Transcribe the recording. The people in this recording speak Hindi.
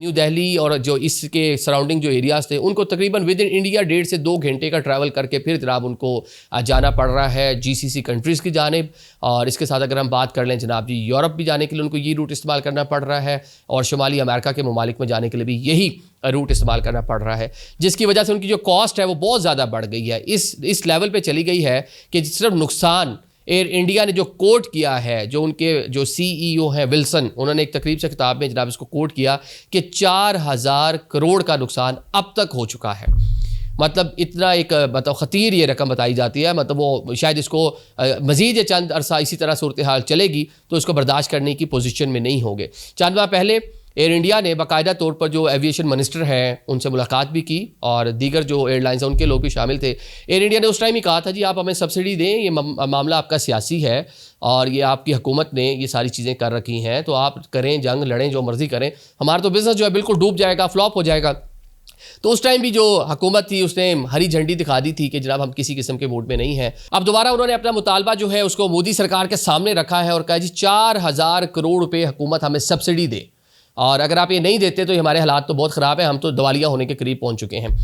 न्यू दिल्ली और जो इसके सराउंडिंग जो एरियाज़ थे उनको तकरीबन विद इन इंडिया 1.5 से 2 घंटे का ट्रैवल करके फिर जनाब उनको जाना पड़ रहा है जीसीसी कंट्रीज़ की जानिब। और इसके साथ अगर हम बात कर लें जनाब जी, यूरोप भी जाने के लिए उनको ये रूट इस्तेमाल करना पड़ रहा है और शुमाली अमेरिका के ममालिक में जाने के लिए भी यही रूट इस्तेमाल करना पड़ रहा है, जिसकी वजह से उनकी जो कॉस्ट है वो बहुत ज़्यादा बढ़ गई है। इस लेवल पर चली गई है कि सिर्फ नुकसान एयर इंडिया ने जो कोट किया है, जो उनके जो सीईओ हैं विल्सन, उन्होंने एक तकरीब से खिताब में जनाब इसको कोट किया कि 4000 करोड़ का नुकसान अब तक हो चुका है। मतलब इतना एक मतलब ख़तीर ये रकम बताई जाती है। मतलब वो शायद इसको मज़ीद ये चंद अरसा इसी तरह सूरत हाल चलेगी तो इसको बर्दाश्त करने की पोजीशन में नहीं होंगे। चंद माह पहले एयर इंडिया ने बाकायदा तौर पर जो एविएशन मिनिस्टर हैं उनसे मुलाकात भी की और दीगर जो एयरलाइंस हैं उनके लोग भी शामिल थे। एयर इंडिया ने उस टाइम ही कहा था जी आप हमें सब्सिडी दें, ये मामला आपका सियासी है और ये आपकी हुकूमत ने ये सारी चीज़ें कर रखी हैं, तो आप करें, जंग लड़ें, जो मर्ज़ी करें, हमारा तो बिज़नेस जो है बिल्कुल डूब जाएगा, फ्लॉप हो जाएगा। तो उस टाइम भी जो हुकूमत थी उसने हरी झंडी दिखा दी थी कि जनाब हम किसी किस्म के मूड में नहीं हैं। अब दोबारा उन्होंने अपना मुतालबा जो है उसको मोदी सरकार के सामने रखा है और कहा जी 4000 करोड़ रुपए हुकूमत हमें सब्सिडी दे और अगर आप ये नहीं देते तो हमारे हालात तो बहुत ख़राब है, हम तो दिवालिया होने के करीब पहुंच चुके हैं।